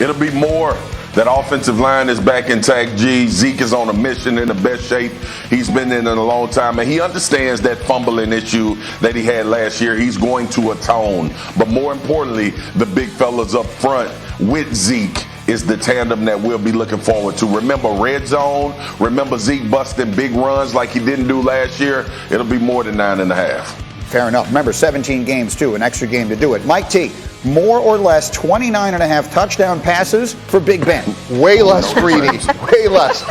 It'll be more. That offensive line is back intact. Zeke is on a mission in the best shape he's been in a long time. And he understands that fumbling issue that he had last year. He's going to atone. But more importantly, the big fellas up front with Zeke is the tandem that we'll be looking forward to. Remember red zone. Remember Zeke busting big runs like he didn't do last year. It'll be more than 9.5. Fair enough. Remember, 17 games, too, an extra game to do it. Mike T, more or less 29.5 touchdown passes for Big Ben. Way less greedy. Way less.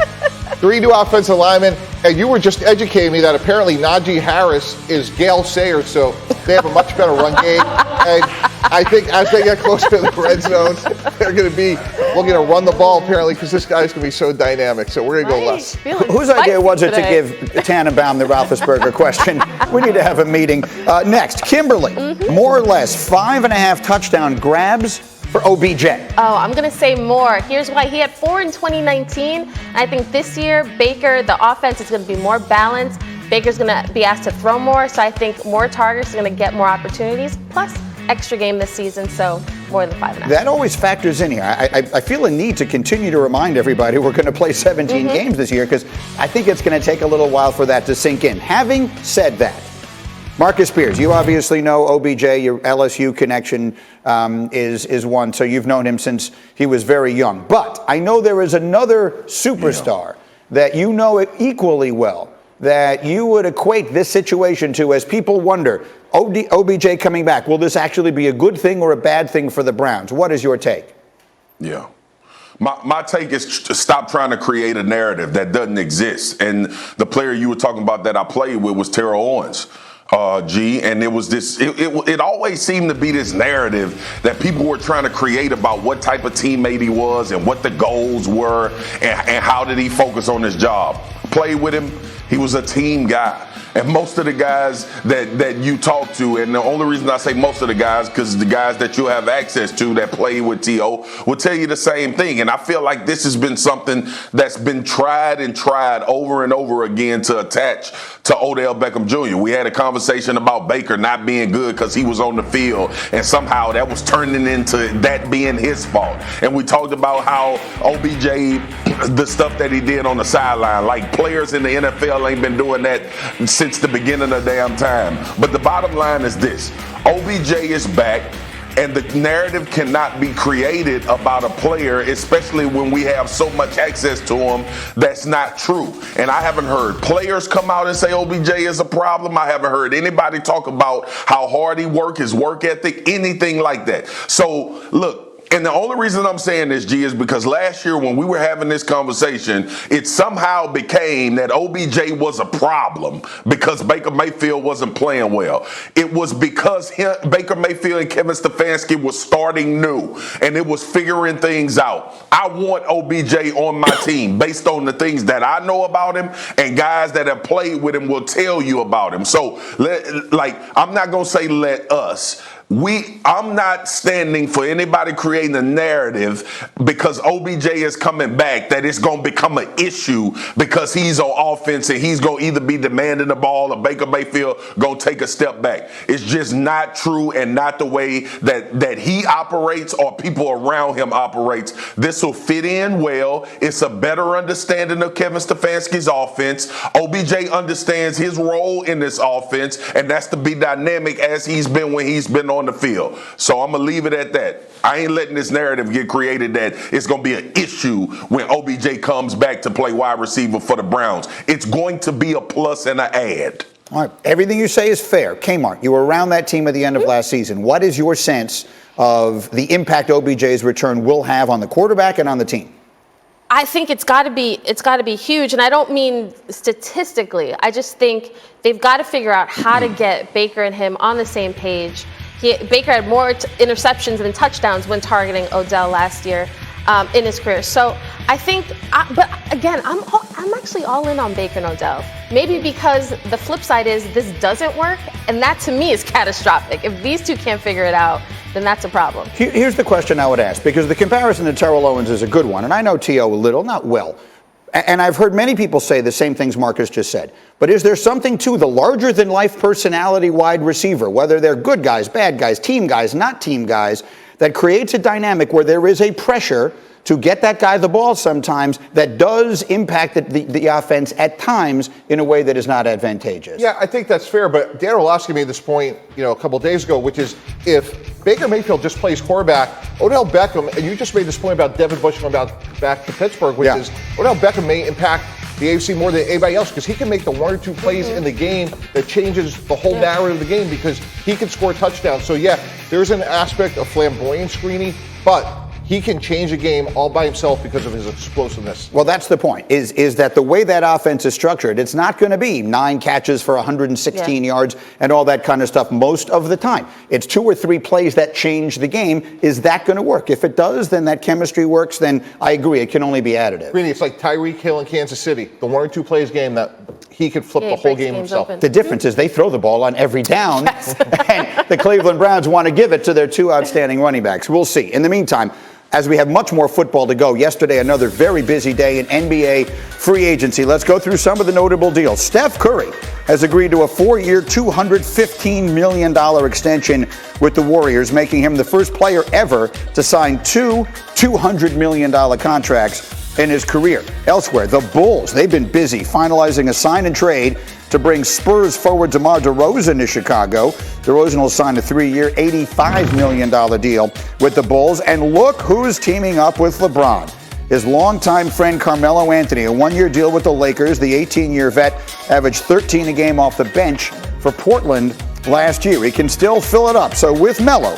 3 new offensive linemen. And you were just educating me that apparently Najee Harris is Gale Sayers, so they have a much better run game. And I think as they get closer to the red zone, they're going to be looking to run the ball apparently because this guy's going to be so dynamic. So we're going to go less. Whose idea was it to give Tannenbaum the Roethlisberger question? We need to have a meeting. Next, Kimberly, more or less 5.5 touchdown grabs for OBJ. Oh, I'm going to say more. Here's why. He had 4 in 2019. I think this year, Baker, the offense is going to be more balanced. Baker's going to be asked to throw more, so I think more targets are going to get more opportunities. Plus, extra game this season, so more than 5.5. That always factors in here. I feel a need to continue to remind everybody we're going to play 17 games this year because I think it's going to take a little while for that to sink in. Having said that, Marcus Spears, you obviously know OBJ, your LSU connection is one, so you've known him since he was very young. But I know there is another superstar that you know it equally well, that you would equate this situation to as people wonder, OBJ coming back, will this actually be a good thing or a bad thing for the Browns? What is your take? Yeah. My take is to stop trying to create a narrative that doesn't exist. And the player you were talking about that I played with was Terrell Owens. And it was this, it always seemed to be this narrative that people were trying to create about what type of teammate he was and what the goals were and how did he focus on his job. Played with him, he was a team guy. And most of the guys that you talk to, and the only reason I say most of the guys, because the guys that you have access to that play with T.O. will tell you the same thing. And I feel like this has been something that's been tried and tried over and over again to attach to Odell Beckham Jr. We had a conversation about Baker not being good because he was on the field, and somehow that was turning into that being his fault. And we talked about how OBJ, the stuff that he did on the sideline, like players in the NFL ain't been doing that since the beginning of the damn time. But the bottom line is this: OBJ is back, and the narrative cannot be created about a player, especially when we have so much access to him, that's not true. And I haven't heard players come out and say OBJ is a problem. I haven't heard anybody talk about how hard he works, his work ethic, anything like that. So, look, and the only reason I'm saying this, G, is because last year when we were having this conversation, it somehow became that OBJ was a problem because Baker Mayfield wasn't playing well. It was because Baker Mayfield and Kevin Stefanski was starting new, and it was figuring things out. I want OBJ on my team based on the things that I know about him, and guys that have played with him will tell you about him. So, I'm not going to say let us. I'm not standing for anybody creating a narrative because OBJ is coming back that it's going to become an issue because he's on offense and he's going to either be demanding the ball or Baker Mayfield going to take a step back. It's just not true and not the way that he operates or people around him operates. This will fit in well. It's a better understanding of Kevin Stefanski's offense. OBJ understands his role in this offense, and that's to be dynamic as he's been when he's been on the field. So I'm going to leave it at that. I ain't letting this narrative get created that it's going to be an issue when OBJ comes back to play wide receiver for the Browns. It's going to be a plus and an add. All right. Everything you say is fair. Kmart, you were around that team at the end of last season. What is your sense of the impact OBJ's return will have on the quarterback and on the team? I think it's got to be huge, and I don't mean statistically. I just think they've got to figure out how to get Baker and him on the same page. Baker had more interceptions than touchdowns when targeting Odell last year in his career. So I think, but again, I'm actually all in on Baker and Odell. Maybe because the flip side is this doesn't work, and that to me is catastrophic. If these two can't figure it out, then that's a problem. Here's the question I would ask, because the comparison to Terrell Owens is a good one, and I know T.O. a little, not well. And I've heard many people say the same things Marcus just said. But is there something to the larger-than-life personality wide receiver, whether they're good guys, bad guys, team guys, not team guys, that creates a dynamic where there is a pressure to get that guy the ball sometimes that does impact the offense at times in a way that is not advantageous. Yeah, I think that's fair, but Dan Orlovsky made this point, a couple of days ago, which is if Baker Mayfield just plays quarterback, Odell Beckham, and you just made this point about Devin Bush going back to Pittsburgh, which is Odell Beckham may impact the AFC more than anybody else because he can make the one or two plays in the game that changes the whole narrative of the game because he can score touchdowns. So yeah, there's an aspect of flamboyant screening, but he can change a game all by himself because of his explosiveness. Well, that's the point, is that the way that offense is structured, it's not going to be 9 catches for 116 yards and all that kind of stuff most of the time. It's 2 or 3 plays that change the game. Is that going to work? If it does, then that chemistry works, then I agree, it can only be additive. Really, it's like Tyreek Hill in Kansas City, the 1 or 2 plays game that he could flip the whole game himself. The difference is they throw the ball on every down, and the Cleveland Browns want to give it to their 2 outstanding running backs. We'll see. In the meantime, as we have much more football to go, yesterday another very busy day in NBA free agency. Let's go through some of the notable deals. Steph Curry has agreed to a 4-year, $215 million extension with the Warriors, making him the first player ever to sign 2 $200 million contracts in his career. Elsewhere, the Bulls, they've been busy finalizing a sign and trade to bring Spurs forward DeMar DeRozan to Chicago. DeRozan will sign a 3-year, $85 million deal with the Bulls. And look who's teaming up with LeBron. His longtime friend Carmelo Anthony, a 1-year deal with the Lakers. The 18-year vet averaged 13 a game off the bench for Portland last year. He can still fill it up. So with Melo,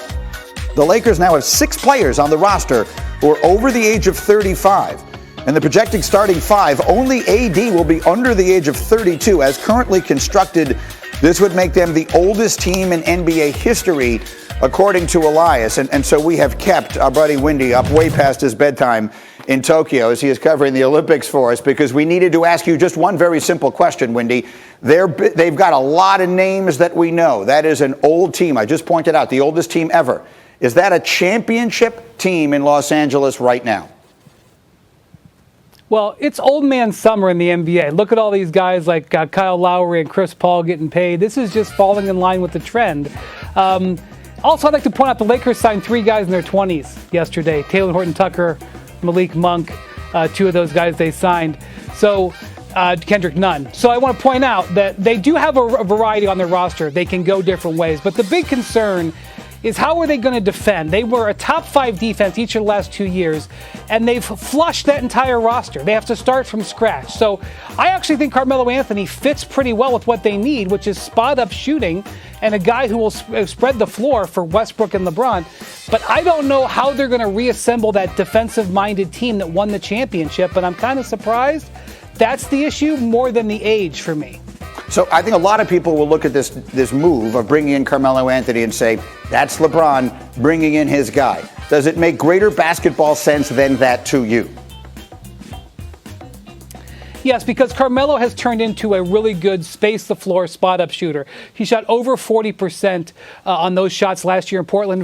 the Lakers now have 6 players on the roster who are over the age of 35. And the projected starting 5, only AD will be under the age of 32. As currently constructed, this would make them the oldest team in NBA history, according to Elias. And so we have kept our buddy Windy up way past his bedtime in Tokyo as he is covering the Olympics for us, because we needed to ask you just one very simple question, Windy. They've got a lot of names that we know. That is an old team. I just pointed out, the oldest team ever. Is that a championship team in Los Angeles right now? Well, it's old man summer in the NBA. Look at all these guys like Kyle Lowry and Chris Paul getting paid. This is just falling in line with the trend. Also, I'd like to point out the Lakers signed 3 guys in their 20s yesterday. Taylor Horton-Tucker, Malik Monk, 2 of those guys they signed. So Kendrick Nunn. So I want to point out that they do have a variety on their roster. They can go different ways. But the big concern is how are they going to defend? They were a top 5 defense each of the last 2 years, and they've flushed that entire roster. They have to start from scratch. So I actually think Carmelo Anthony fits pretty well with what they need, which is spot-up shooting and a guy who will spread the floor for Westbrook and LeBron. But I don't know how they're going to reassemble that defensive-minded team that won the championship, and I'm kind of surprised. That's the issue more than the age for me. So I think a lot of people will look at this move of bringing in Carmelo Anthony and say, that's LeBron bringing in his guy. Does it make greater basketball sense than that to you? Yes, because Carmelo has turned into a really good space-the-floor, spot-up shooter. He shot over 40% on those shots last year in Portland.